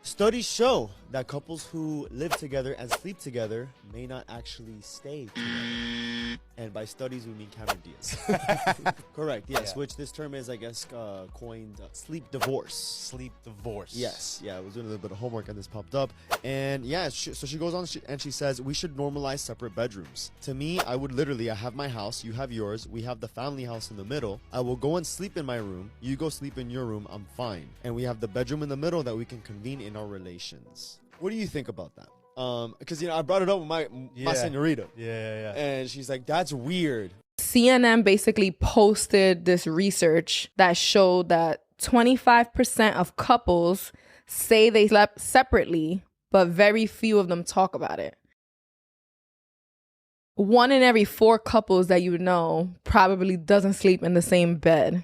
Studies show that couples who live together and sleep together may not actually stay together. And by studies, we mean Cameron Diaz. Correct, yes. Yeah. Which this term is, I guess, coined sleep divorce. Sleep divorce. Yes, yeah. I was doing a little bit of homework and this popped up. And yeah, so she goes on and she says, we should normalize separate bedrooms. To me, I would literally, I have my house, you have yours, we have the family house in the middle. I will go and sleep in my room, you go sleep in your room, I'm fine. And we have the bedroom in the middle that we can convene in our relations. What do you think about that? Because, I brought it up with my señorita. Yeah. And she's like, that's weird. CNN basically posted this research that showed that 25% of couples say they slept separately, but very few of them talk about it. 1 in every 4 couples that you know probably doesn't sleep in the same bed.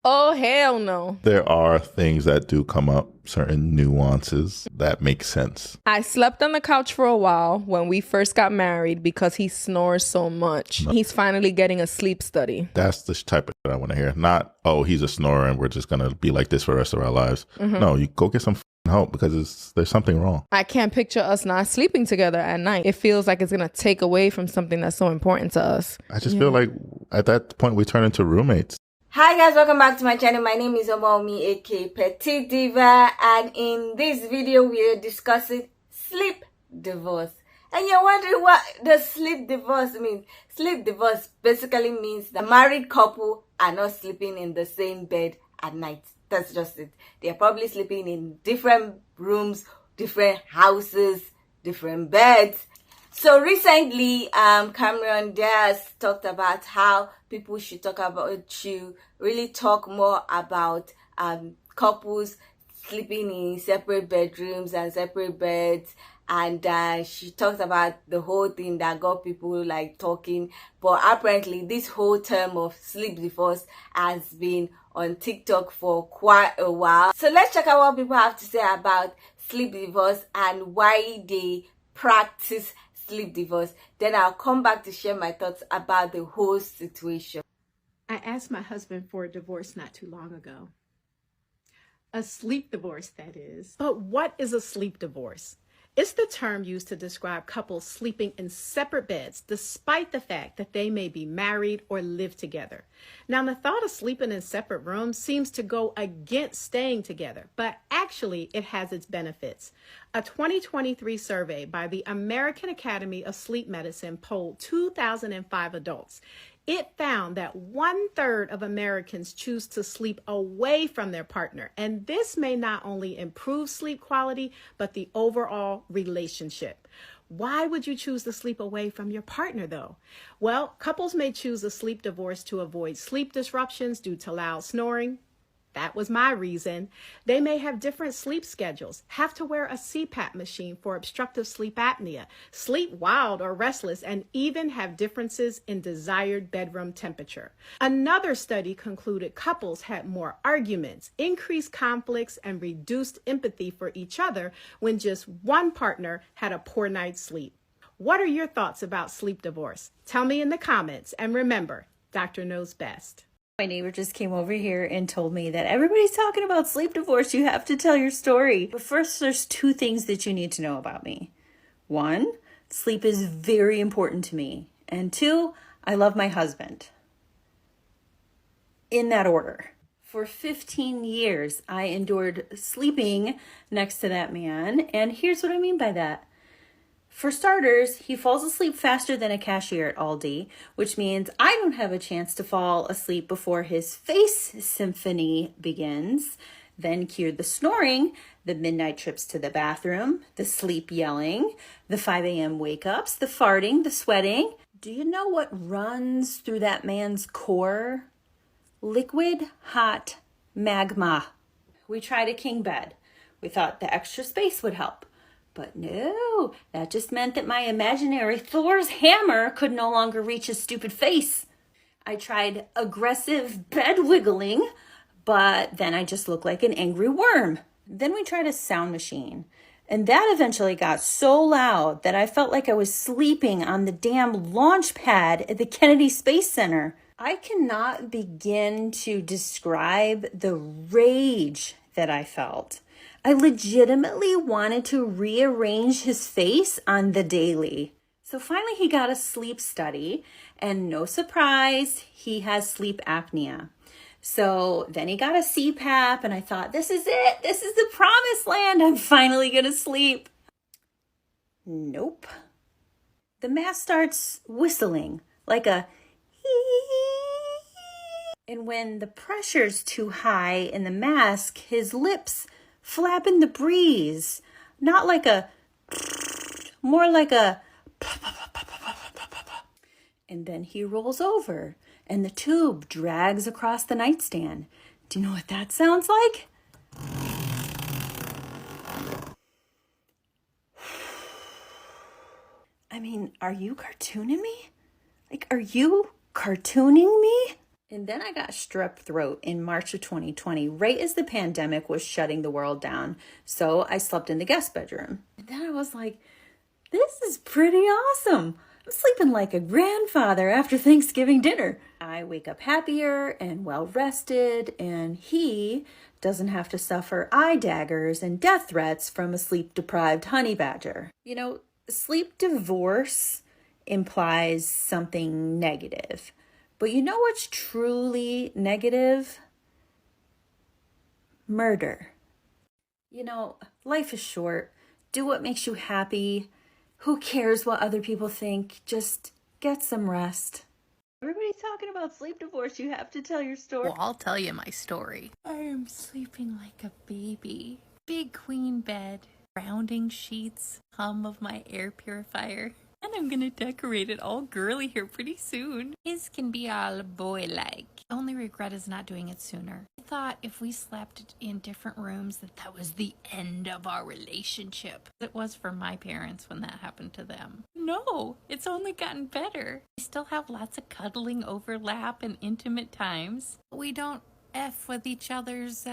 Oh, hell no. There are things that do come up, certain nuances that make sense. I slept on the couch for a while when we first got married because he snores so much. No. He's finally getting a sleep study. That's the type of shit I want to hear. Not, oh, he's a snorer and we're just going to be like this for the rest of our lives. Mm-hmm. No, you go get some help because there's something wrong. I can't picture us not sleeping together at night. It feels like it's going to take away from something that's so important to us. I just feel like at that point we turn into roommates. Hi guys, welcome back to my channel. My name is Omomi, aka Petite Diva, and in this video we are discussing sleep divorce. And you're wondering what does sleep divorce mean? Sleep divorce basically means the married couple are not sleeping in the same bed at night. That's just it. They're probably sleeping in different rooms, different houses, different beds. So recently, Cameron Diaz talked about how people should really talk more about couples sleeping in separate bedrooms and separate beds. And she talked about the whole thing that got people like talking. But apparently, this whole term of sleep divorce has been on TikTok for quite a while. So let's check out what people have to say about sleep divorce and why they practice sleep divorce. Then I'll come back to share my thoughts about the whole situation. I asked my husband for a divorce not too long ago. A sleep divorce, that is. But what is a sleep divorce? It's the term used to describe couples sleeping in separate beds, despite the fact that they may be married or live together. Now, the thought of sleeping in separate rooms seems to go against staying together, but actually it has its benefits. A 2023 survey by the American Academy of Sleep Medicine polled 2005 adults. It found that 1/3 of Americans choose to sleep away from their partner. And this may not only improve sleep quality, but the overall relationship. Why would you choose to sleep away from your partner, though? Well, couples may choose a sleep divorce to avoid sleep disruptions due to loud snoring. That was my reason. They may have different sleep schedules, have to wear a CPAP machine for obstructive sleep apnea, sleep wild or restless, and even have differences in desired bedroom temperature. Another study concluded couples had more arguments, increased conflicts, and reduced empathy for each other when just one partner had a poor night's sleep. What are your thoughts about sleep divorce? Tell me in the comments, and remember, doctor knows best. My neighbor just came over here and told me that everybody's talking about sleep divorce. You have to tell your story. But first, there's 2 things that you need to know about me. 1, sleep is very important to me. And 2, I love my husband. In that order. For 15 years, I endured sleeping next to that man. And here's what I mean by that. For starters, he falls asleep faster than a cashier at Aldi, which means I don't have a chance to fall asleep before his face symphony begins. Then cue the snoring, the midnight trips to the bathroom, the sleep yelling, the 5 a.m. wake-ups, the farting, the sweating. Do you know what runs through that man's core? Liquid hot magma. We tried a king bed. We thought the extra space would help. But no, that just meant that my imaginary Thor's hammer could no longer reach his stupid face. I tried aggressive bed wiggling, but then I just looked like an angry worm. Then we tried a sound machine, and that eventually got so loud that I felt like I was sleeping on the damn launch pad at the Kennedy Space Center. I cannot begin to describe the rage that I felt. I legitimately wanted to rearrange his face on the daily. So finally he got a sleep study, and no surprise, he has sleep apnea. So then he got a CPAP, and I thought, this is it. This is the promised land. I'm finally going to sleep. Nope. The mask starts whistling like a and when the pressure's too high in the mask, his lips flap in the breeze. Not like a, more like a, and then he rolls over and the tube drags across the nightstand. Do you know what that sounds like? I mean, are you cartooning me? Like, are you cartooning me? And then I got strep throat in March of 2020, right as the pandemic was shutting the world down. So I slept in the guest bedroom. And then I was like, this is pretty awesome. I'm sleeping like a grandfather after Thanksgiving dinner. I wake up happier and well rested, and he doesn't have to suffer eye daggers and death threats from a sleep-deprived honey badger. You know, sleep divorce implies something negative. But you know what's truly negative? Murder. You know, life is short. Do what makes you happy. Who cares what other people think? Just get some rest. Everybody's talking about sleep divorce. You have to tell your story. Well, I'll tell you my story. I am sleeping like a baby. Big queen bed, rounding sheets, hum of my air purifier. And I'm gonna decorate it all girly here pretty soon. His can be all boy-like. Only regret is not doing it sooner. I thought if we slept in different rooms that was the end of our relationship. It was for my parents when that happened to them. No, it's only gotten better. We still have lots of cuddling overlap and intimate times. We don't F with each other's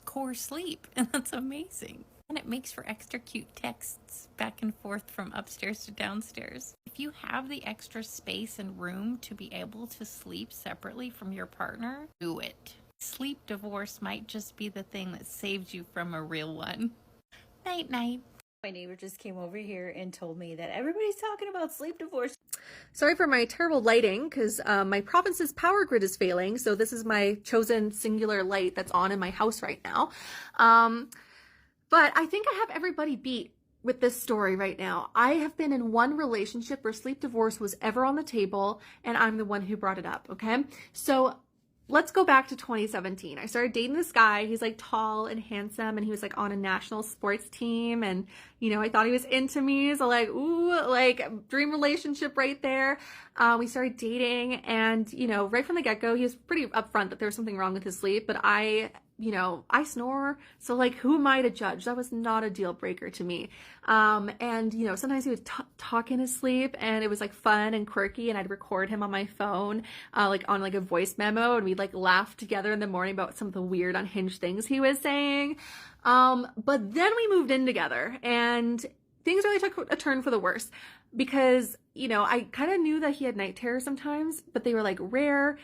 core sleep, and that's amazing. And it makes for extra cute texts back and forth from upstairs to downstairs. If you have the extra space and room to be able to sleep separately from your partner, do it. Sleep divorce might just be the thing that saves you from a real one. Night, night. My neighbor just came over here and told me that everybody's talking about sleep divorce. Sorry for my terrible lighting, because my province's power grid is failing, so this is my chosen singular light that's on in my house right now. But I think I have everybody beat with this story right now. I have been in one relationship where sleep divorce was ever on the table, and I'm the one who brought it up, okay? So let's go back to 2017. I started dating this guy. He's like tall and handsome, and he was like on a national sports team, and you know, I thought he was into me, so like, ooh, like dream relationship right there. We started dating, and you know, right from the get-go, he was pretty upfront that there was something wrong with his sleep, but I snore, so like, who am I to judge? That was not a deal breaker to me. And you know, sometimes he would talk in his sleep, and it was like fun and quirky, and I'd record him on my phone, like on like a voice memo, and we'd like laugh together in the morning about some of the weird unhinged things he was saying. But then we moved in together, and things really took a turn for the worse, because, you know, I kind of knew that he had night terrors sometimes, but they were like rare,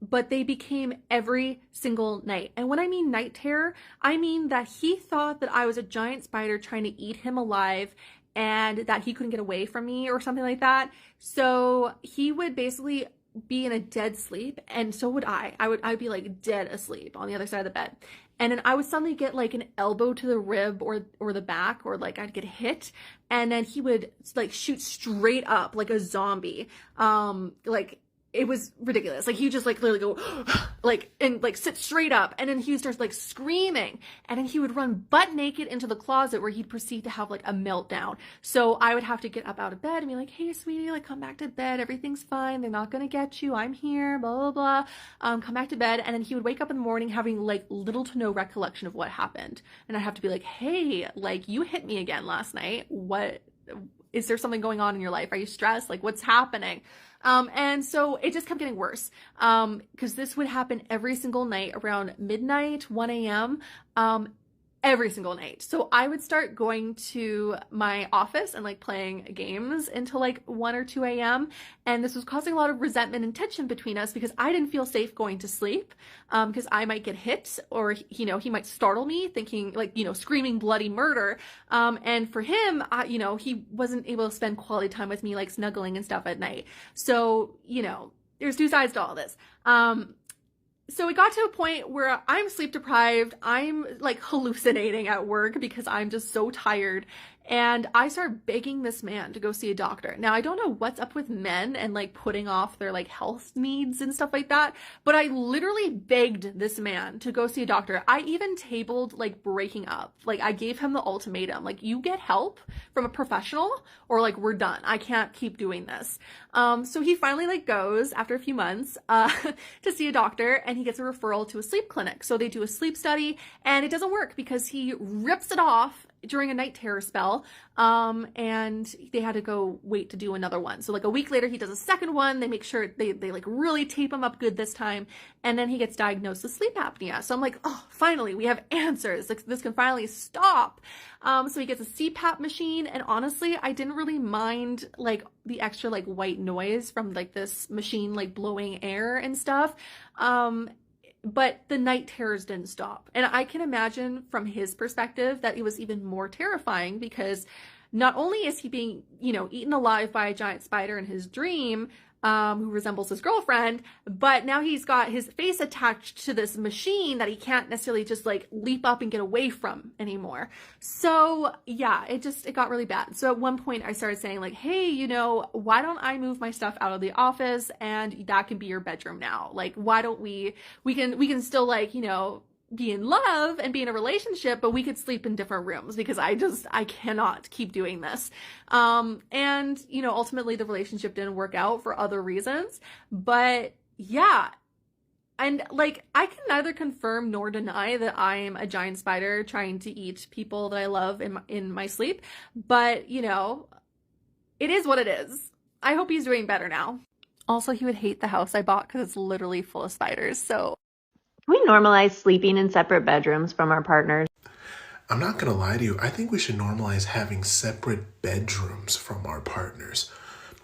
but they became every single night. And when I mean night terror, I mean that he thought that I was a giant spider trying to eat him alive, and that he couldn't get away from me or something like that. So he would basically be in a dead sleep, and so would I. I'd be like dead asleep on the other side of the bed. And then I would suddenly get like an elbow to the rib or the back, or like I'd get hit, and then he would like shoot straight up like a zombie. Like, it was ridiculous. Like, he would just like literally go like, and like sit straight up, and then he would start like screaming, and then he would run butt naked into the closet where he'd proceed to have like a meltdown. So I would have to get up out of bed and be like, hey sweetie, like come back to bed, everything's fine, they're not gonna get you, I'm here, blah blah blah. Come back to bed. And then he would wake up in the morning having like little to no recollection of what happened, and I'd have to be like, hey, like, you hit me again last night, what is there, something going on in your life, are you stressed, like what's happening? And so it just kept getting worse, because this would happen every single night around midnight, 1 a.m. every single night. So I would start going to my office and like playing games until like 1 or 2 a.m. And this was causing a lot of resentment and tension between us because I didn't feel safe going to sleep because I might get hit or, you know, he might startle me thinking like, you know, screaming bloody murder. And for him, you know, he wasn't able to spend quality time with me, like snuggling and stuff at night. So, you know, there's two sides to all this. So it got to a point where I'm sleep deprived. I'm like hallucinating at work because I'm just so tired. And I start begging this man to go see a doctor. Now, I don't know what's up with men and like putting off their like health needs and stuff like that, but I literally begged this man to go see a doctor. I even tabled like breaking up. Like I gave him the ultimatum, like you get help from a professional or like we're done. I can't keep doing this. So he finally like goes after a few months to see a doctor and he gets a referral to a sleep clinic. So they do a sleep study and it doesn't work because he rips it off during a night terror spell, and they had to go wait to do another one. So like a week later, he does a second one. They make sure they like really tape him up good this time. And then he gets diagnosed with sleep apnea. So I'm like, oh, finally, we have answers. Like, this can finally stop. So he gets a CPAP machine. And honestly, I didn't really mind like the extra like white noise from like this machine, like blowing air and stuff. But the night terrors didn't stop. And I can imagine from his perspective that it was even more terrifying because not only is he being, you know, eaten alive by a giant spider in his dream, who resembles his girlfriend, but now he's got his face attached to this machine that he can't necessarily just like leap up and get away from anymore. So yeah, it got really bad. So at one point I started saying like, hey, you know, why don't I move my stuff out of the office and that can be your bedroom now? Like, why don't we can still like, you know, be in love and be in a relationship, but we could sleep in different rooms because I cannot keep doing this. And, you know, ultimately the relationship didn't work out for other reasons, but yeah. And like, I can neither confirm nor deny that I'm a giant spider trying to eat people that I love in my sleep, but you know, it is what it is. I hope he's doing better now. Also, he would hate the house I bought because it's literally full of spiders, so. Can we normalize sleeping in separate bedrooms from our partners? I'm not going to lie to you. I think we should normalize having separate bedrooms from our partners.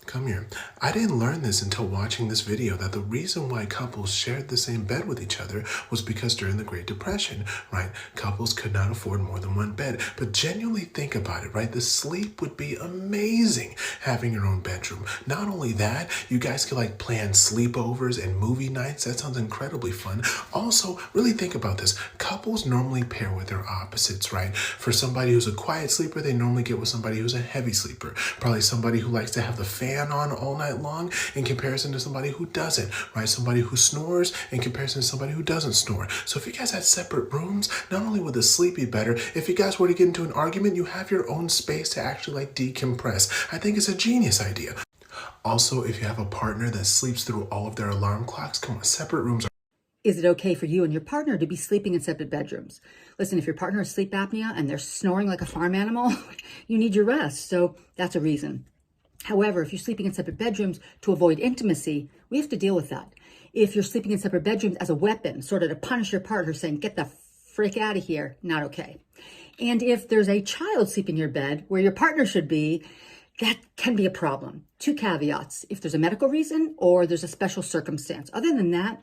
Come here. I didn't learn this until watching this video, that the reason why couples shared the same bed with each other was because during the Great Depression, right, couples could not afford more than one bed. But genuinely think about it, right? The sleep would be amazing having your own bedroom. Not only that, you guys could like plan sleepovers and movie nights. That sounds incredibly fun. Also, really think about this. Couples normally pair with their opposites, right? For somebody who's a quiet sleeper, they normally get with somebody who's a heavy sleeper. Probably somebody who likes to have the fan on all night long in comparison to somebody who doesn't, right? Somebody who snores in comparison to somebody who doesn't snore. So if you guys had separate rooms, not only would the sleep be better, if you guys were to get into an argument, you have your own space to actually like decompress. I think it's a genius idea. Also, if you have a partner that sleeps through all of their alarm clocks, come on, separate rooms are. Is it okay for you and your partner to be sleeping in separate bedrooms? Listen, if your partner has sleep apnea and they're snoring like a farm animal, you need your rest. So that's a reason. However, if you're sleeping in separate bedrooms to avoid intimacy, we have to deal with that. If you're sleeping in separate bedrooms as a weapon, sort of to punish your partner, saying, get the frick out of here, not okay. And if there's a child sleeping in your bed where your partner should be, that can be a problem. 2 caveats: if there's a medical reason or there's a special circumstance. Other than that,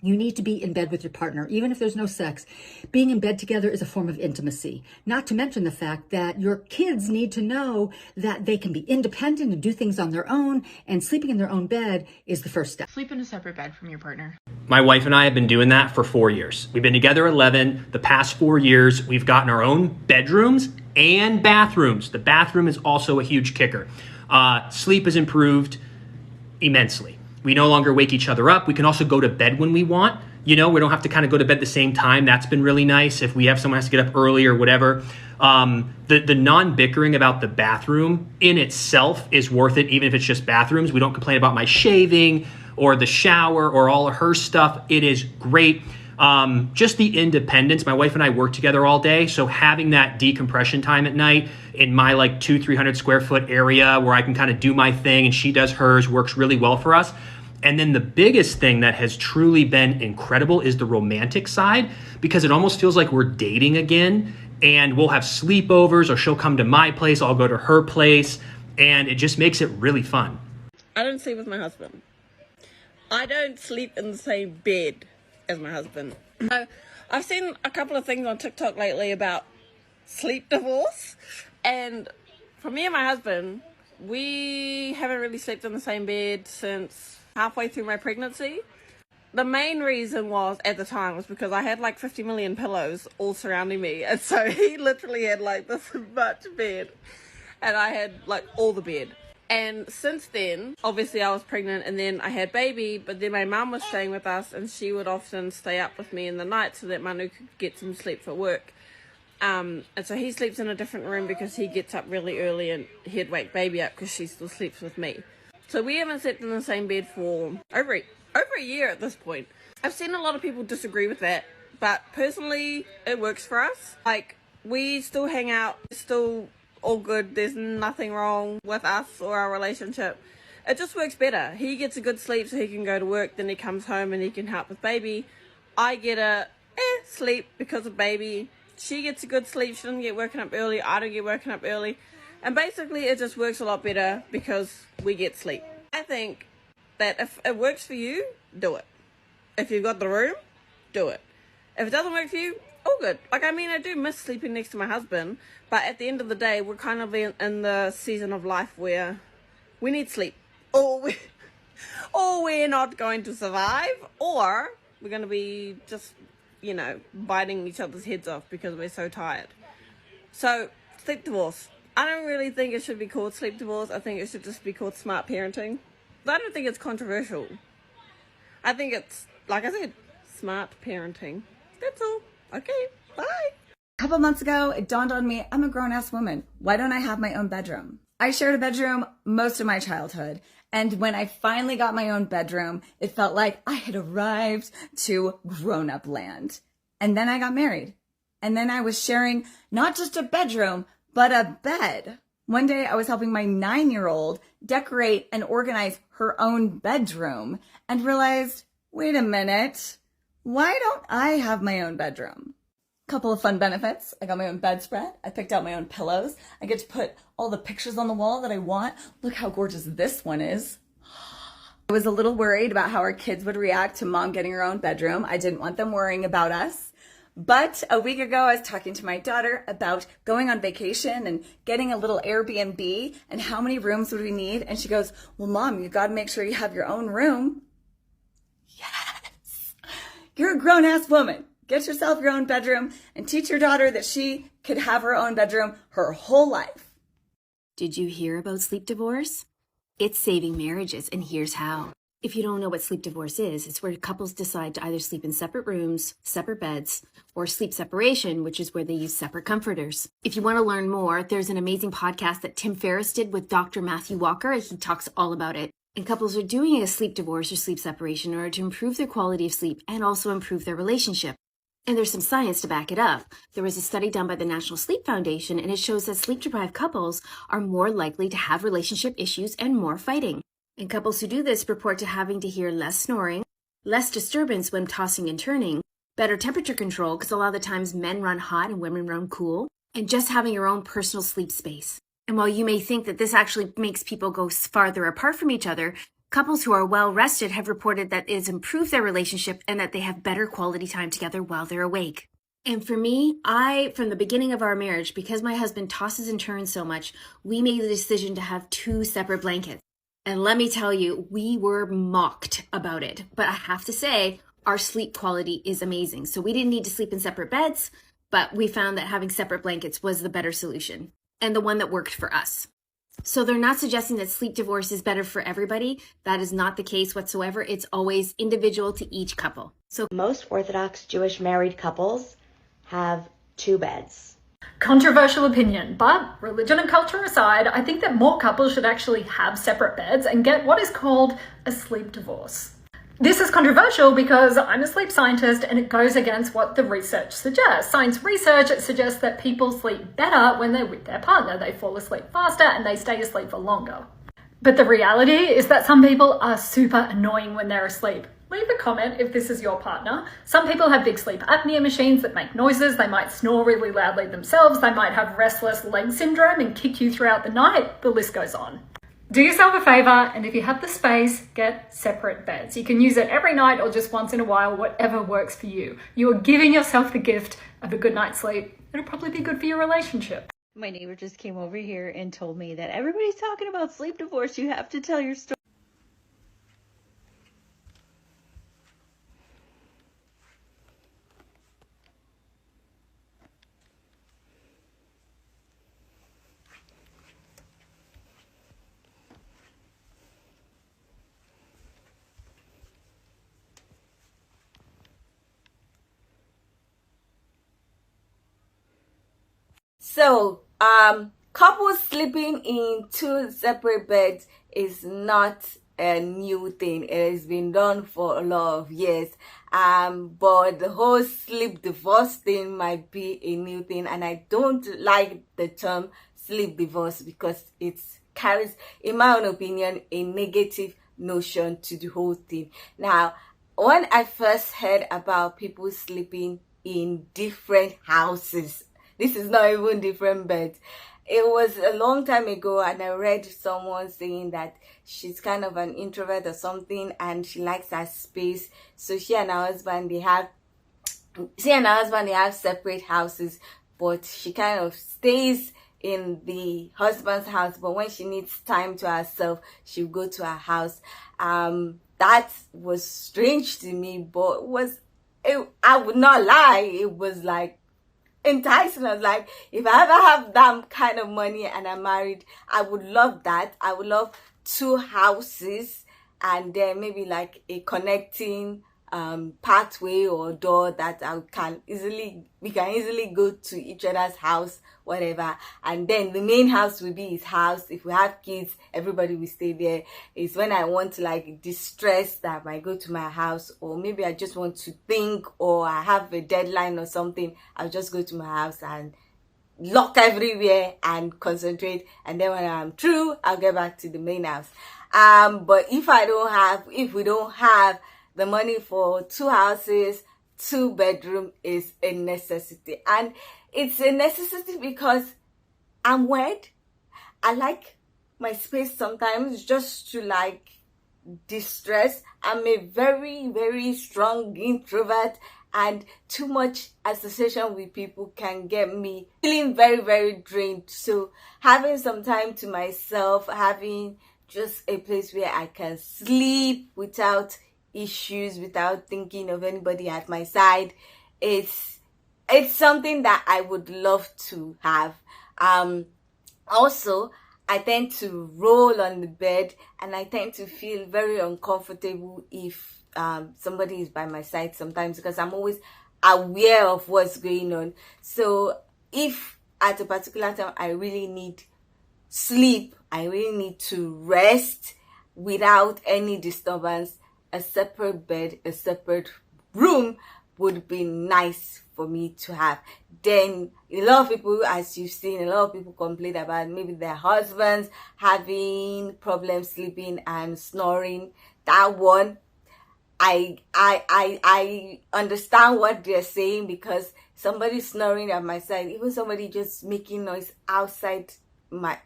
you need to be in bed with your partner, even if there's no sex. Being in bed together is a form of intimacy. Not to mention the fact that your kids need to know that they can be independent and do things on their own, and sleeping in their own bed is the first step. Sleep in a separate bed from your partner. My wife and I have been doing that for 4 years. We've been together 11. The past 4 years, we've gotten our own bedrooms and bathrooms. The bathroom is also a huge kicker. Sleep has improved immensely. We no longer wake each other up. We can also go to bed when we want. You know, we don't have to kind of go to bed the same time. That's been really nice if we have someone has to get up early or whatever. The non-bickering about the bathroom in itself is worth it, even if it's just bathrooms. We don't complain about my shaving or the shower or all of her stuff. It is great. Just the independence. My wife and I work together all day, so having that decompression time at night in my like 200-300 square foot area where I can kind of do my thing and she does hers works really well for us. And then the biggest thing that has truly been incredible is the romantic side, because it almost feels like we're dating again. and we'll have sleepovers, or she'll come to my place, I'll go to her place, and it just makes it really fun. I don't sleep with my husband. I don't sleep in the same bed as my husband. I've seen a couple of things on TikTok lately about sleep divorce, and for me and my husband, we haven't really slept in the same bed since halfway through my pregnancy. The main reason was, at the time, was because I had like 50 million pillows all surrounding me, and so he literally had like this much bed, and I had like all the bed. And since then, obviously I was pregnant, and then I had baby, but then my mum was staying with us, and she would often stay up with me in the night so that Manu could get some sleep for work. And so he sleeps in a different room because he gets up really early, and he'd wake baby up because she still sleeps with me. So we haven't slept in the same bed for over a year at this point. I've seen a lot of people disagree with that, but personally it works for us. Like, we still hang out, still all good, there's nothing wrong with us or our relationship. It just works better. He gets a good sleep so he can go to work, then he comes home and he can help with baby. I get a sleep because of baby. She gets a good sleep, she doesn't get woken up early, I don't get woken up early. And basically it just works a lot better because we get sleep. I think that if it works for you, do it. If you've got the room, do it. If it doesn't work for you, all good. Like, I mean, I do miss sleeping next to my husband, but at the end of the day, we're kind of in the season of life where we need sleep. Or we're not going to survive, or we're going to be just, you know, biting each other's heads off because we're so tired. So, sleep divorce. I don't really think it should be called sleep divorce. I think it should just be called smart parenting. I don't think it's controversial. I think it's, like I said, smart parenting. That's all. Okay, bye. A couple months ago, it dawned on me, I'm a grown-ass woman. Why don't I have my own bedroom? I shared a bedroom most of my childhood, and when I finally got my own bedroom, it felt like I had arrived to grown-up land. And then I got married. And then I was sharing not just a bedroom, but a bed. One day I was helping my 9-year-old decorate and organize her own bedroom and realized, wait a minute, why don't I have my own bedroom? Couple of fun benefits. I got my own bedspread. I picked out my own pillows. I get to put all the pictures on the wall that I want. Look how gorgeous this one is. I was a little worried about how our kids would react to mom getting her own bedroom. I didn't want them worrying about us. But a week ago, I was talking to my daughter about going on vacation and getting a little Airbnb and how many rooms would we need. And she goes, well, Mom, you got to make sure you have your own room. Yes. You're a grown-ass woman. Get yourself your own bedroom and teach your daughter that she could have her own bedroom her whole life. Did you hear about sleep divorce? It's saving marriages, and here's how. If you don't know what sleep divorce is, it's where couples decide to either sleep in separate rooms, separate beds, or sleep separation, which is where they use separate comforters. If you want to learn more, there's an amazing podcast that Tim Ferriss did with Dr. Matthew Walker. He talks all about it. And couples are doing a sleep divorce or sleep separation in order to improve their quality of sleep and also improve their relationship. And there's some science to back it up. There was a study done by the National Sleep Foundation, and it shows that sleep-deprived couples are more likely to have relationship issues and more fighting. And couples who do this report to having to hear less snoring, less disturbance when tossing and turning, better temperature control, because a lot of the times men run hot and women run cool, and just having your own personal sleep space. And while you may think that this actually makes people go farther apart from each other, couples who are well rested have reported that it has improved their relationship and that they have better quality time together while they're awake. And for me, from the beginning of our marriage, because my husband tosses and turns so much, we made the decision to have 2 separate blankets. And let me tell you, we were mocked about it. But I have to say, our sleep quality is amazing. So we didn't need to sleep in separate beds, but we found that having separate blankets was the better solution and the one that worked for us. So they're not suggesting that sleep divorce is better for everybody. That is not the case whatsoever. It's always individual to each couple. So most Orthodox Jewish married couples have 2 beds. Controversial opinion, but religion and culture aside, I think that more couples should actually have separate beds and get what is called a sleep divorce. This is controversial because I'm a sleep scientist and it goes against what the research suggests. Science research suggests that people sleep better when they're with their partner. They fall asleep faster and they stay asleep for longer. But the reality is that some people are super annoying when they're asleep. Leave a comment if this is your partner. Some people have big sleep apnea machines that make noises. They might snore really loudly themselves. They might have restless leg syndrome and kick you throughout the night. The list goes on. Do yourself a favor, and if you have the space, get separate beds. You can use it every night or just once in a while, whatever works for you. You are giving yourself the gift of a good night's sleep. It'll probably be good for your relationship. My neighbor just came over here and told me that everybody's talking about sleep divorce. You have to tell your story. So, couples sleeping in two separate beds is not a new thing. It has been done for a lot of years. But the whole sleep divorce thing might be a new thing, and I don't like the term sleep divorce because it carries, in my own opinion, a negative notion to the whole thing. Now, when I first heard about people sleeping in different houses, this is not even different beds. It was a long time ago, and I read someone saying that she's kind of an introvert or something, and she likes her space. So she and her husband, they have separate houses, but she kind of stays in the husband's house. But when she needs time to herself, she'll go to her house. That was strange to me, but I would not lie. It was like enticing. I was like, if I ever have that kind of money and I'm married, I would love that. I would love two houses and then maybe like a connecting pathway or door that we can easily go to each other's house, whatever. And then the main house will be his house. If we have kids, everybody will stay there. It's when I want to like distress that I might go to my house, or maybe I just want to think, or I have a deadline or something, I'll just go to my house and lock everywhere and concentrate. And then when I'm through, I'll get back to the main house. But if we don't have the money for two houses, 2-bedroom is a necessity. And it's a necessity because I'm weird. I like my space sometimes just to like distress. I'm a very, very strong introvert, and too much association with people can get me feeling very, very drained. So having some time to myself, having just a place where I can sleep without issues, without thinking of anybody at my side, it's something that I would love to have. Also, I tend to roll on the bed, and I tend to feel very uncomfortable if somebody is by my side sometimes, because I'm always aware of what's going on. So if at a particular time I really need sleep, I really need to rest without any disturbance, a separate bed, a separate room would be nice for me to have. Then a lot of people, as you've seen, a lot of people complain about maybe their husbands having problems sleeping and snoring. That one, I understand what they're saying, because somebody snoring at my side, even somebody just making noise outside my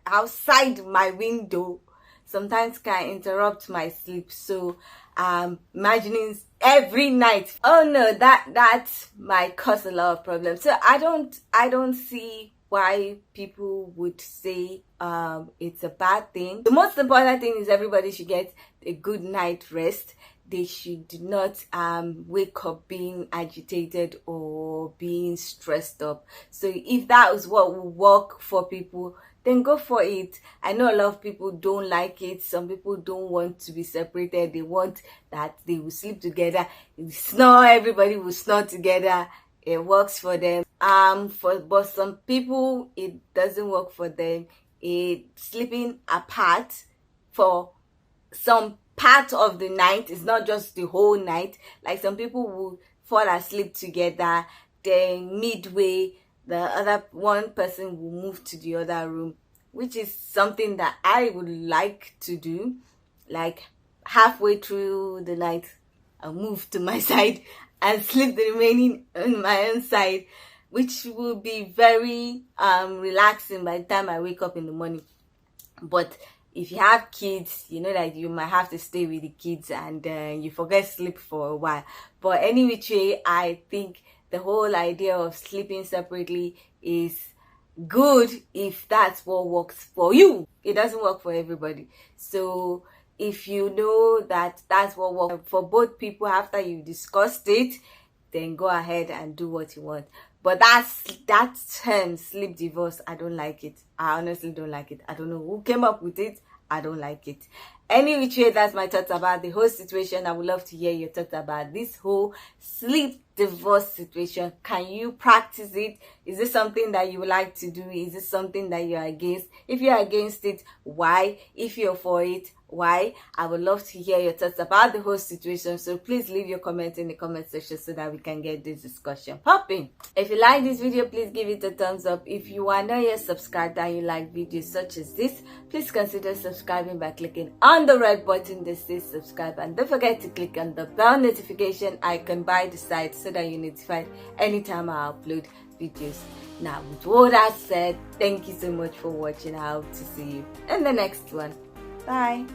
window, sometimes can interrupt my sleep. So imagining every night, oh no, that might cause a lot of problems. So I don't see why people would say it's a bad thing. The most important thing is everybody should get a good night rest. They should not wake up being agitated or being stressed up. So if that is what will work for people, then go for it. I know a lot of people don't like it. Some people don't want to be separated. They want that they will sleep together. Everybody will snore together. It works for them. But some people, it doesn't work for them. Sleeping apart for some part of the night is not just the whole night. Like some people will fall asleep together, then midway the other one person will move to the other room, which is something that I would like to do. Like halfway through the night, I'll move to my side and sleep the remaining on my own side, which will be very relaxing by the time I wake up in the morning. But if you have kids, you know that you might have to stay with the kids and you forget sleep for a while. But any which way, I think the whole idea of sleeping separately is good if that's what works for you. It doesn't work for everybody. So if you know that that's what works for both people after you've discussed it, then go ahead and do what you want. But that term, sleep divorce, I don't like it. I honestly don't like it. I don't know who came up with it. I don't like it. Any which way, that's my thoughts about the whole situation. I would love to hear your thoughts about this whole sleep divorce situation. Can you practice it? Is this something that you would like to do? Is this something that you're against? If you're against it, why? If you're for it, why? I would love to hear your thoughts about the whole situation. So please leave your comment in the comment section so that we can get this discussion popping. If you like this video, please give it a thumbs up. If you are not yet subscribed and you like videos such as this, please consider subscribing by clicking on the red button that says subscribe, and don't forget to click on the bell notification icon by the side so that you're notified anytime I upload videos. Now, with all that said, thank you so much for watching. I hope to see you in the next one. Bye.